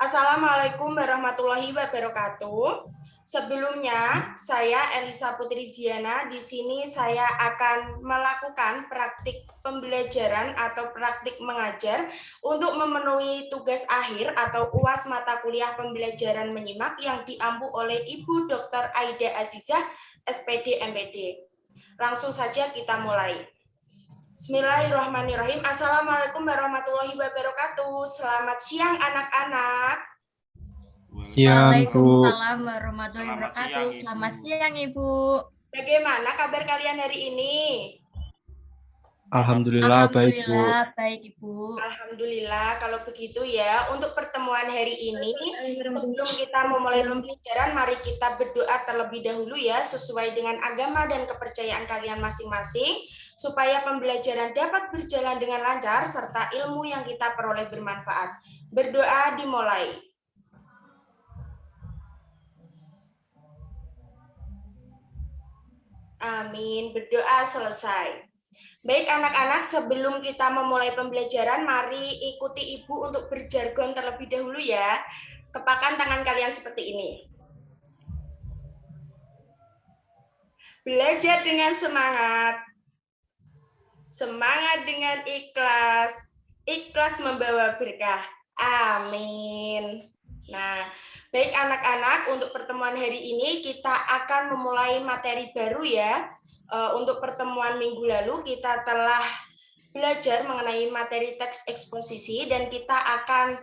Assalamualaikum warahmatullahi wabarakatuh. Sebelumnya, saya Elisa Putri Ziana. Di sini saya akan melakukan praktik pembelajaran atau praktik mengajar untuk memenuhi tugas akhir atau UAS mata kuliah pembelajaran menyimak yang diampu oleh Ibu Dr. Aida Azizah, SPD MPD. Langsung saja kita mulai. Bismillahirrahmanirrahim. Assalamualaikum warahmatullahi wabarakatuh. Selamat siang anak-anak. Waalaikumsalam warahmatullahi wabarakatuh. Selamat siang, Ibu. Bagaimana kabar kalian hari ini? Alhamdulillah baik, Bu. Ibu. Alhamdulillah, kalau begitu ya, untuk pertemuan hari ini, sebelum kita memulai pembelajaran, mari kita berdoa terlebih dahulu ya, sesuai dengan agama dan kepercayaan kalian masing-masing, supaya pembelajaran dapat berjalan dengan lancar, serta ilmu yang kita peroleh bermanfaat. Berdoa dimulai. Amin, berdoa selesai. Baik anak-anak, sebelum kita memulai pembelajaran, mari ikuti Ibu untuk berjargon terlebih dahulu ya. Kepakan tangan kalian seperti ini. Belajar dengan semangat. Semangat dengan ikhlas. Ikhlas membawa berkah. Amin. Nah, baik anak-anak, untuk pertemuan hari ini kita akan memulai materi baru ya. Untuk pertemuan minggu lalu kita telah belajar mengenai materi teks eksposisi dan kita akan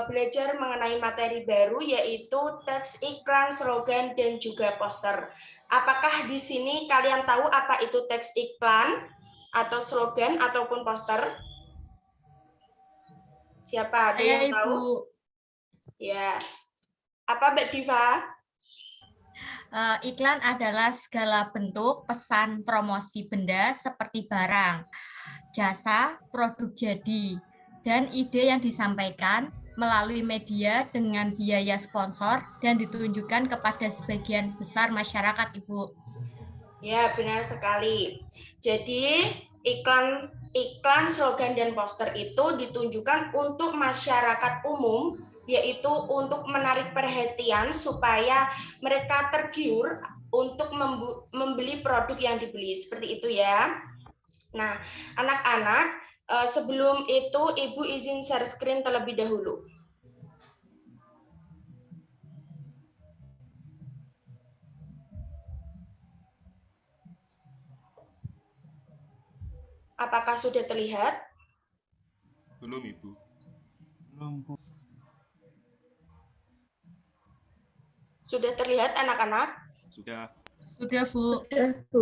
belajar mengenai materi baru yaitu teks iklan, slogan, dan juga poster. Apakah di sini kalian tahu apa itu teks iklan atau slogan ataupun poster? Siapa ada yang tahu? Ya. Apa Mbak Diva? Iklan adalah segala bentuk pesan promosi benda seperti barang, jasa, produk jadi, dan ide yang disampaikan melalui media dengan biaya sponsor dan ditunjukkan kepada sebagian besar masyarakat, Ibu. Ya, benar sekali. Jadi, iklan, slogan, dan poster itu ditunjukkan untuk masyarakat umum, yaitu untuk menarik perhatian supaya mereka tergiur untuk membeli produk yang dibeli. Seperti itu ya. Nah, anak-anak, sebelum itu Ibu izin share screen terlebih dahulu. Apakah sudah terlihat? Belum, Ibu. Belum, Bu. Sudah terlihat anak-anak? Sudah. Sudah, Bu. Sudah, Bu.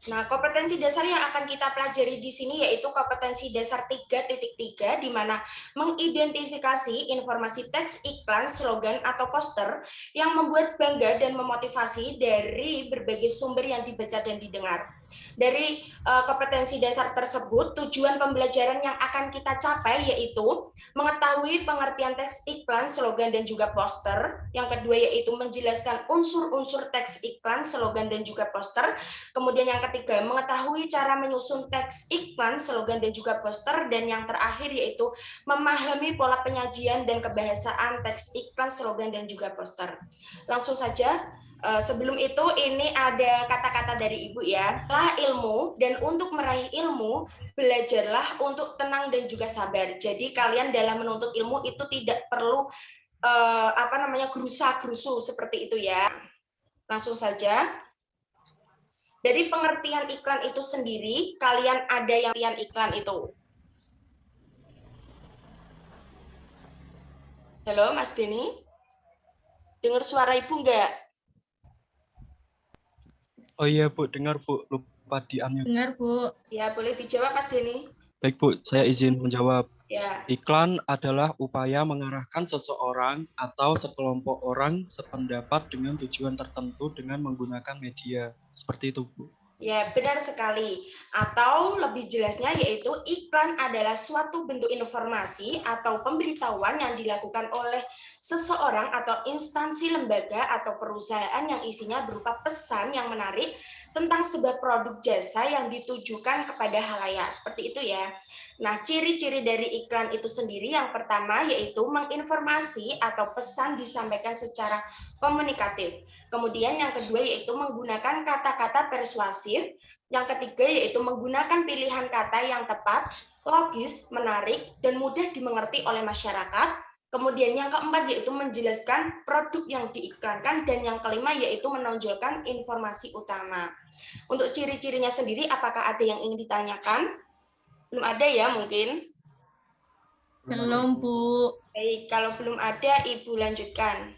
Nah, kompetensi dasar yang akan kita pelajari di sini yaitu kompetensi dasar 3.3, di mana mengidentifikasi informasi teks iklan, slogan, atau poster yang membuat bangga dan memotivasi dari berbagai sumber yang dibaca dan didengar. Dari kompetensi dasar tersebut, tujuan pembelajaran yang akan kita capai yaitu mengetahui pengertian teks iklan, slogan, dan juga poster. Yang kedua yaitu menjelaskan unsur-unsur teks iklan, slogan, dan juga poster. Kemudian yang ketiga, mengetahui cara menyusun teks iklan, slogan, dan juga poster. Dan yang terakhir yaitu memahami pola penyajian dan kebahasaan teks iklan, slogan, dan juga poster. Langsung saja. Sebelum itu ini ada kata-kata dari Ibu ya. Setelah ilmu dan untuk meraih ilmu, belajarlah untuk tenang dan juga sabar. Jadi kalian dalam menuntut ilmu itu tidak perlu gerusa-gerusu seperti itu ya. Langsung saja. Dari pengertian iklan itu sendiri, kalian ada yang iklan itu. Halo Mas Denny? Dengar suara Ibu enggak? Oh iya Bu, dengar Bu, lupa di-unmute. Dengar, Bu. Ya, boleh dijawab Mas Denny. Baik Bu, saya izin menjawab. Ya. Iklan adalah upaya mengarahkan seseorang atau sekelompok orang sependapat dengan tujuan tertentu dengan menggunakan media. Seperti itu Bu. Ya, benar sekali. Atau lebih jelasnya yaitu iklan adalah suatu bentuk informasi atau pemberitahuan yang dilakukan oleh seseorang atau instansi, lembaga, atau perusahaan yang isinya berupa pesan yang menarik tentang sebuah produk jasa yang ditujukan kepada halayak. Seperti itu ya. Nah, ciri-ciri dari iklan itu sendiri yang pertama yaitu menginformasi atau pesan disampaikan secara komunikatif. Kemudian yang kedua yaitu menggunakan kata-kata persuasif. Yang ketiga yaitu menggunakan pilihan kata yang tepat, logis, menarik, dan mudah dimengerti oleh masyarakat. Kemudian yang keempat yaitu menjelaskan produk yang diiklankan. Dan yang kelima yaitu menonjolkan informasi utama. Untuk ciri-cirinya sendiri, apakah ada yang ingin ditanyakan? Belum ada ya mungkin? Belum, Bu. Baik, kalau belum ada, Ibu lanjutkan.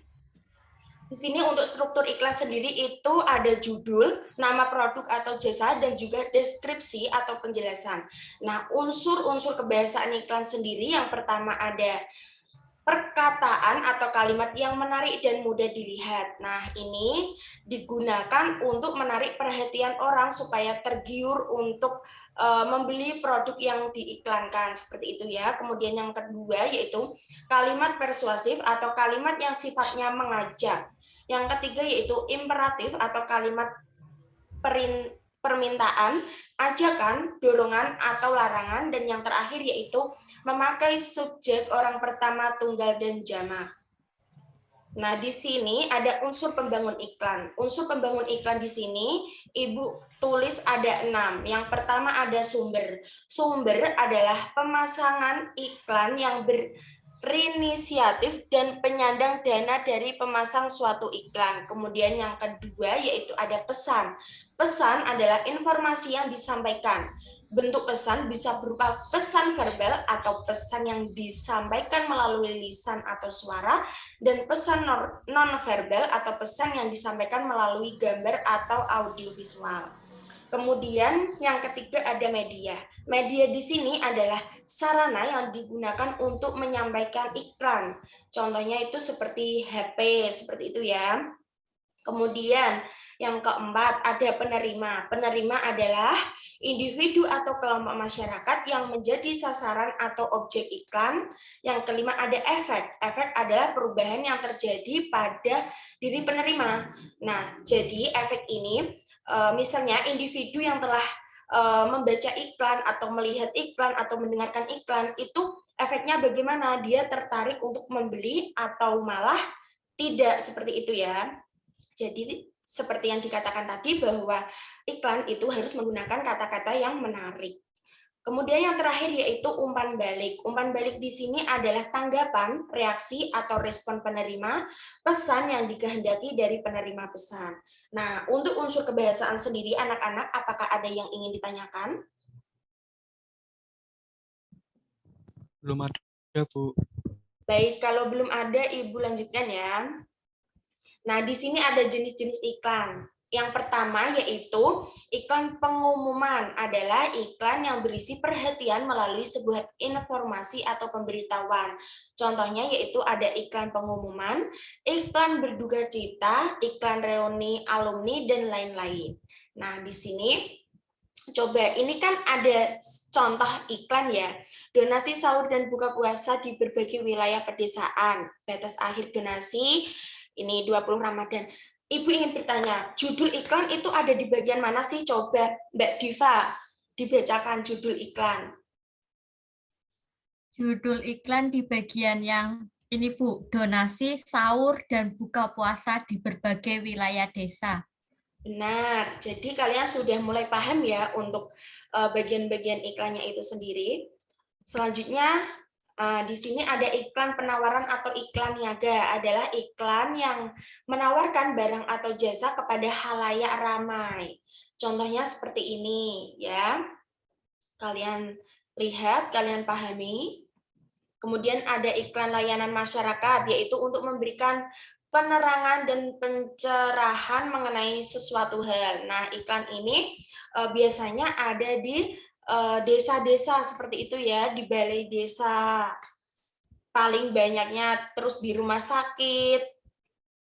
Di sini untuk struktur iklan sendiri itu ada judul, nama produk atau jasa, dan juga deskripsi atau penjelasan. Nah, unsur-unsur kebahasaan iklan sendiri yang pertama ada perkataan atau kalimat yang menarik dan mudah dilihat. Nah, ini digunakan untuk menarik perhatian orang supaya tergiur untuk membeli produk yang diiklankan, seperti itu ya. Kemudian yang kedua yaitu kalimat persuasif atau kalimat yang sifatnya mengajak. Yang ketiga yaitu imperatif atau kalimat permintaan, ajakan, dorongan, atau larangan. Dan yang terakhir yaitu memakai subjek orang pertama, tunggal, dan jamak. Nah, di sini ada unsur pembangun iklan. Unsur pembangun iklan di sini, Ibu tulis ada 6. Yang pertama ada sumber. Sumber adalah pemasangan iklan yang berinisiatif dan penyandang dana dari pemasang suatu iklan. Kemudian yang kedua yaitu ada pesan. Pesan adalah informasi yang disampaikan. Bentuk pesan bisa berupa pesan verbal atau pesan yang disampaikan melalui lisan atau suara, dan pesan non-verbal atau pesan yang disampaikan melalui gambar atau audiovisual. Kemudian yang ketiga ada media. Media di sini adalah sarana yang digunakan untuk menyampaikan iklan. Contohnya itu seperti HP, seperti itu ya. Kemudian yang keempat ada penerima. Penerima adalah individu atau kelompok masyarakat yang menjadi sasaran atau objek iklan. Yang kelima ada efek. Efek adalah perubahan yang terjadi pada diri penerima. Nah, jadi efek ini misalnya individu yang telah membaca iklan atau melihat iklan atau mendengarkan iklan itu efeknya bagaimana? Dia tertarik untuk membeli atau malah tidak, seperti itu ya. Jadi seperti yang dikatakan tadi bahwa iklan itu harus menggunakan kata-kata yang menarik. Kemudian yang terakhir yaitu umpan balik. Umpan balik di sini adalah tanggapan, reaksi, atau respon penerima pesan yang dikehendaki dari penerima pesan. Nah, untuk unsur kebahasaan sendiri, anak-anak, apakah ada yang ingin ditanyakan? Belum ada, Bu. Baik, kalau belum ada, Ibu lanjutkan ya. Nah, di sini ada jenis-jenis iklan. Yang pertama yaitu iklan pengumuman, adalah iklan yang berisi perhatian melalui sebuah informasi atau pemberitahuan. Contohnya yaitu ada iklan pengumuman, iklan berduka cita, iklan reuni alumni, dan lain-lain. Nah, di sini coba ini kan ada contoh iklan ya. Donasi sahur dan buka puasa di berbagai wilayah pedesaan. Batas akhir donasi ini 20 Ramadan. Ibu ingin bertanya, judul iklan itu ada di bagian mana sih? Coba Mbak Diva dibacakan judul iklan. Judul iklan di bagian yang ini, Bu, donasi sahur dan buka puasa di berbagai wilayah desa. Benar, jadi kalian sudah mulai paham ya untuk bagian-bagian iklannya itu sendiri. Selanjutnya di sini ada iklan penawaran atau iklan niaga, adalah iklan yang menawarkan barang atau jasa kepada halayak ramai. Contohnya seperti ini ya. Kalian lihat, kalian pahami. Kemudian ada iklan layanan masyarakat, yaitu untuk memberikan penerangan dan pencerahan mengenai sesuatu hal. Nah, iklan ini biasanya ada di desa-desa seperti itu ya, di balai desa paling banyaknya, terus di rumah sakit,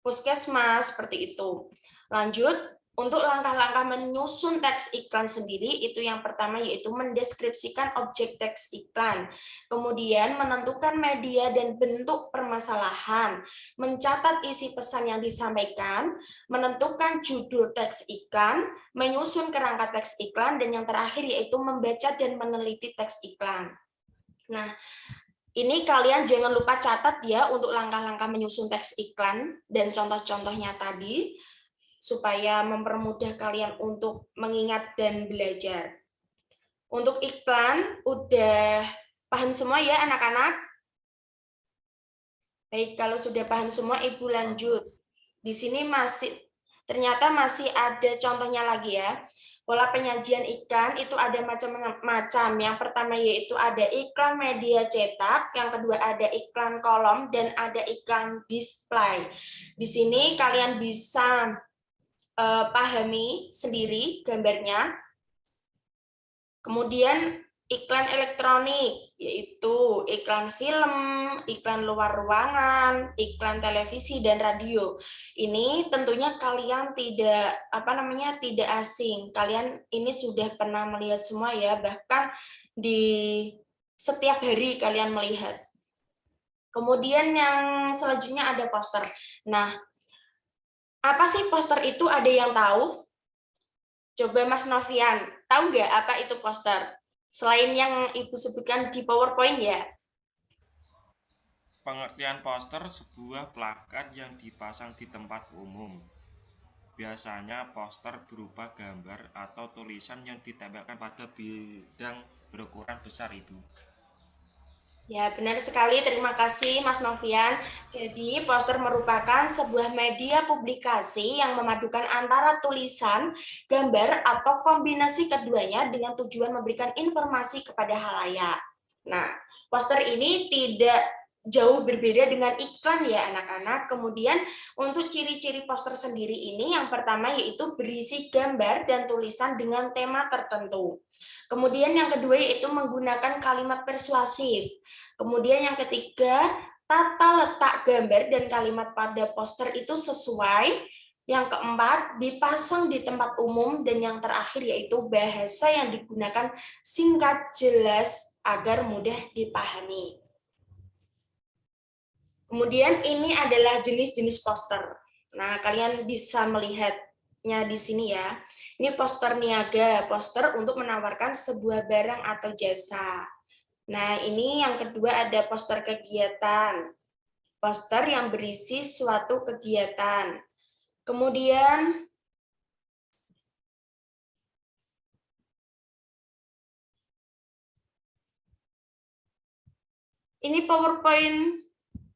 puskesmas, seperti itu. Lanjut, Untuk langkah-langkah menyusun teks iklan sendiri, itu yang pertama yaitu mendeskripsikan objek teks iklan, kemudian menentukan media dan bentuk permasalahan, mencatat isi pesan yang disampaikan, menentukan judul teks iklan, menyusun kerangka teks iklan, dan yang terakhir yaitu membaca dan meneliti teks iklan. Nah, ini kalian jangan lupa catat ya untuk langkah-langkah menyusun teks iklan dan contoh-contohnya tadi, supaya mempermudah kalian untuk mengingat dan belajar. Untuk iklan, udah paham semua ya anak-anak? Baik, kalau sudah paham semua, Ibu lanjut. Di sini ternyata masih ada contohnya lagi ya. Pola penyajian iklan itu ada macam-macam. Yang pertama yaitu ada iklan media cetak, yang kedua ada iklan kolom, dan ada iklan display. Di sini kalian bisa pahami sendiri gambarnya. Kemudian iklan elektronik, yaitu iklan film, iklan luar ruangan, iklan televisi dan radio. Ini tentunya kalian tidak asing. Kalian ini sudah pernah melihat semua ya, bahkan di setiap hari kalian melihat. Kemudian yang selanjutnya ada poster. Nah, apa sih poster itu? Ada yang tahu? Coba Mas Novian, tahu nggak apa itu poster? Selain yang Ibu sebutkan di PowerPoint ya? Pengertian poster sebuah plakat yang dipasang di tempat umum. Biasanya poster berupa gambar atau tulisan yang ditempelkan pada bidang berukuran besar, Ibu. Ya, benar sekali. Terima kasih, Mas Novian. Jadi, poster merupakan sebuah media publikasi yang memadukan antara tulisan, gambar, atau kombinasi keduanya dengan tujuan memberikan informasi kepada halayak. Nah, poster ini tidak jauh berbeda dengan iklan ya, anak-anak. Kemudian, untuk ciri-ciri poster sendiri ini, yang pertama yaitu berisi gambar dan tulisan dengan tema tertentu. Kemudian yang kedua yaitu menggunakan kalimat persuasif. Kemudian yang ketiga, tata letak gambar dan kalimat pada poster itu sesuai. Yang keempat, dipasang di tempat umum. Dan yang terakhir yaitu bahasa yang digunakan singkat, jelas, agar mudah dipahami. Kemudian ini adalah jenis-jenis poster. Nah, kalian bisa melihatnya di sini ya. Ini poster niaga, poster untuk menawarkan sebuah barang atau jasa. Nah, ini yang kedua ada poster kegiatan. Poster yang berisi suatu kegiatan. Kemudian ini PowerPoint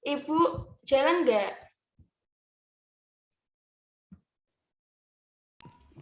Ibu jalan nggak?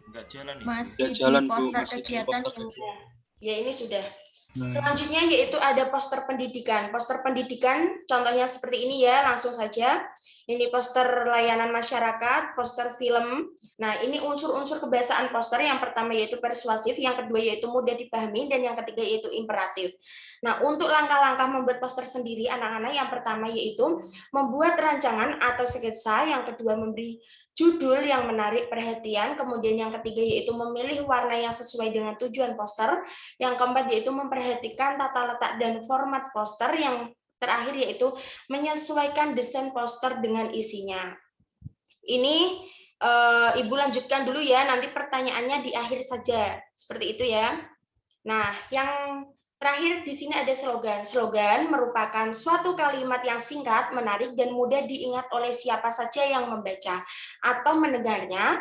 Nggak jalan, Ibu. Masih Udah di jalan, Bu. poster Masih di kegiatan poster Ibu. kegiatan. Ya, ini sudah. Selanjutnya yaitu ada poster pendidikan. Poster pendidikan contohnya seperti ini ya, langsung saja. Ini poster layanan masyarakat, poster film. Nah, ini unsur-unsur kebahasaan poster. Yang pertama yaitu persuasif, yang kedua yaitu mudah dipahami, dan yang ketiga yaitu imperatif. Nah, untuk langkah-langkah membuat poster sendiri, anak-anak, yang pertama yaitu membuat rancangan atau sketsa, yang kedua memberi judul yang menarik perhatian, kemudian yang ketiga yaitu memilih warna yang sesuai dengan tujuan poster, yang keempat yaitu memperhatikan tata letak dan format poster, yang terakhir yaitu menyesuaikan desain poster dengan isinya. Ini Ibu lanjutkan dulu ya, nanti pertanyaannya di akhir saja, seperti itu ya. Nah, yang terakhir di sini ada slogan. Slogan merupakan suatu kalimat yang singkat, menarik, dan mudah diingat oleh siapa saja yang membaca atau mendengarnya,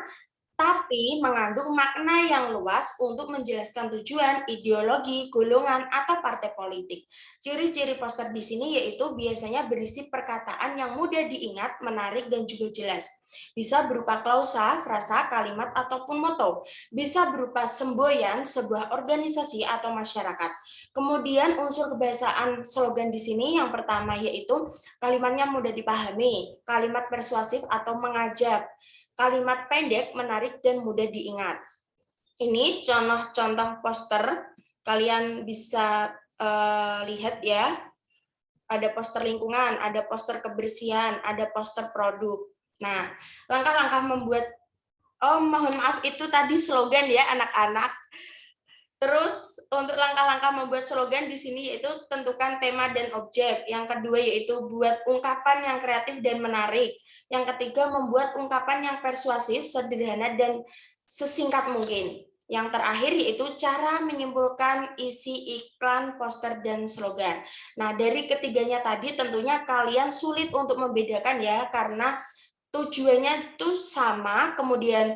tapi mengandung makna yang luas untuk menjelaskan tujuan, ideologi, golongan, atau partai politik. Ciri-ciri poster di sini yaitu biasanya berisi perkataan yang mudah diingat, menarik, dan juga jelas. Bisa berupa klausa, frasa, kalimat, ataupun moto. Bisa berupa semboyan sebuah organisasi atau masyarakat. Kemudian unsur kebahasaan slogan di sini yang pertama yaitu kalimatnya mudah dipahami, kalimat persuasif atau mengajak, kalimat pendek, menarik, dan mudah diingat. Ini contoh-contoh poster, kalian bisa lihat ya. Ada poster lingkungan, ada poster kebersihan, ada poster produk. Nah, langkah-langkah membuat Oh, mohon maaf, itu tadi slogan ya anak-anak. Terus untuk langkah-langkah membuat slogan di sini yaitu tentukan tema dan objek. Yang kedua yaitu buat ungkapan yang kreatif dan menarik. Yang ketiga membuat ungkapan yang persuasif, sederhana dan sesingkat mungkin. Yang terakhir yaitu cara menyimpulkan isi iklan, poster dan slogan. Nah, dari ketiganya tadi tentunya kalian sulit untuk membedakan ya karena tujuannya itu sama, kemudian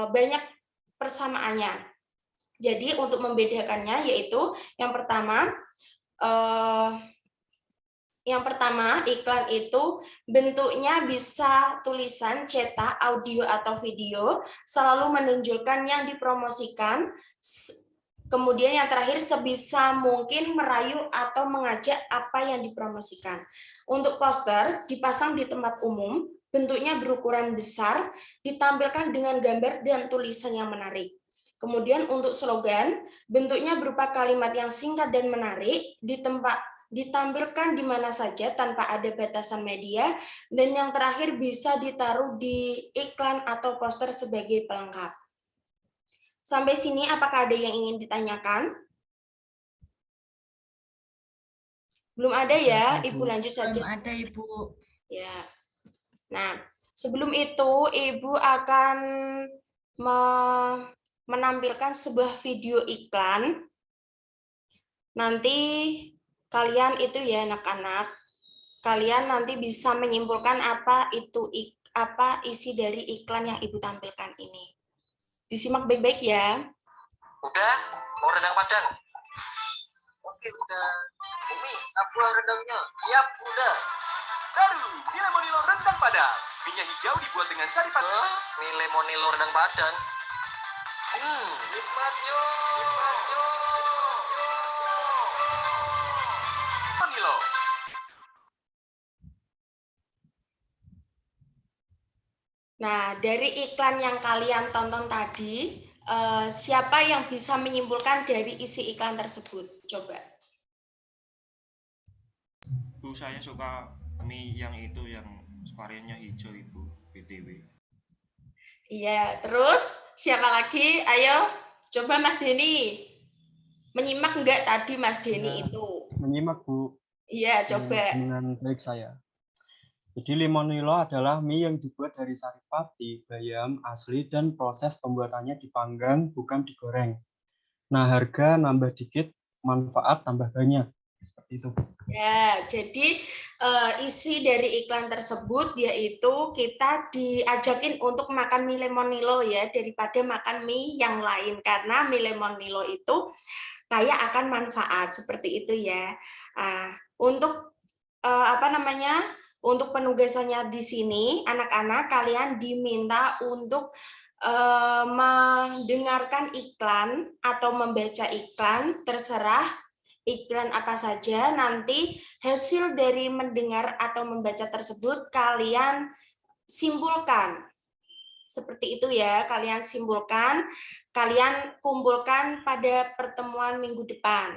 banyak persamaannya. Jadi untuk membedakannya yaitu yang pertama iklan itu bentuknya bisa tulisan, cetak, audio atau video, selalu menunjukkan yang dipromosikan. Kemudian yang terakhir sebisa mungkin merayu atau mengajak apa yang dipromosikan. Untuk poster dipasang di tempat umum, bentuknya berukuran besar, ditampilkan dengan gambar dan tulisan yang menarik. Kemudian untuk slogan, bentuknya berupa kalimat yang singkat dan menarik, ditampilkan di mana saja tanpa ada batasan media, dan yang terakhir bisa ditaruh di iklan atau poster sebagai pelengkap. Sampai sini apakah ada yang ingin ditanyakan? Belum ada ya, Ibu lanjut saja. Belum ada, Ibu. Ya. Nah, sebelum itu Ibu akan menampilkan sebuah video iklan. Nanti kalian itu ya anak-anak, kalian nanti bisa menyimpulkan apa isi dari iklan yang Ibu tampilkan ini. Disimak baik-baik ya. Udah, mau rendang Padang? Oke, udah. Umi, apa rendangnya? Siap, udah. Baru, mie lemonilo rendang Padang. Minyak hijau dibuat dengan sari padang. Mie lemonilo rendang Padang. Nikmat yo. Nikmat yo. Lemonilo. Nah, dari iklan yang kalian tonton tadi, siapa yang bisa menyimpulkan dari isi iklan tersebut? Coba. Bu, saya suka mie yang itu yang variannya hijau, Ibu, BTW. Iya, terus siapa lagi? Ayo, coba Mas Denny. Menyimak enggak tadi Mas Denny itu? Menyimak, Bu. Iya, coba. Dengan baik saya. Jadi lemonilo adalah mie yang dibuat dari sari pati, bayam asli, dan proses pembuatannya dipanggang, bukan digoreng. Nah, harga nambah dikit, manfaat tambah banyak. Seperti itu. Ya, jadi isi dari iklan tersebut yaitu kita diajakin untuk makan mie lemonilo ya, daripada makan mie yang lain. Karena mie lemonilo itu kaya akan manfaat, seperti itu ya. Untuk untuk penugasannya di sini, anak-anak kalian diminta untuk mendengarkan iklan atau membaca iklan, terserah iklan apa saja. Nanti hasil dari mendengar atau membaca tersebut kalian simpulkan. Seperti itu ya, kalian simpulkan, kalian kumpulkan pada pertemuan minggu depan.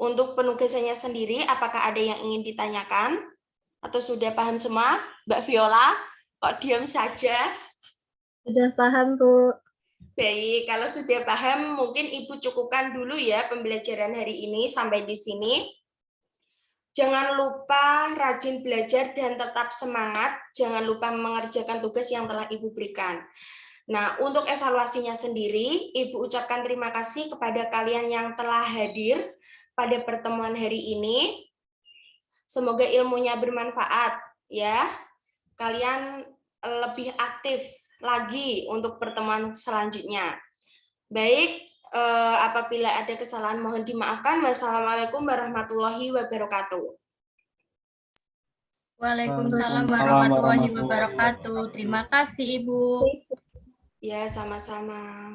Untuk penugasannya sendiri, apakah ada yang ingin ditanyakan? Atau sudah paham semua? Mbak Viola, kok diam saja? Sudah paham, Bu. Baik, kalau sudah paham, mungkin Ibu cukupkan dulu ya pembelajaran hari ini sampai di sini. Jangan lupa rajin belajar dan tetap semangat. Jangan lupa mengerjakan tugas yang telah Ibu berikan. Nah, untuk evaluasinya sendiri, Ibu ucapkan terima kasih kepada kalian yang telah hadir pada pertemuan hari ini. Semoga ilmunya bermanfaat ya. Kalian lebih aktif lagi untuk pertemuan selanjutnya. Baik, apabila ada kesalahan mohon dimaafkan. Wassalamualaikum warahmatullahi wabarakatuh. Waalaikumsalam warahmatullahi wabarakatuh. Terima kasih, Ibu. Ya, sama-sama.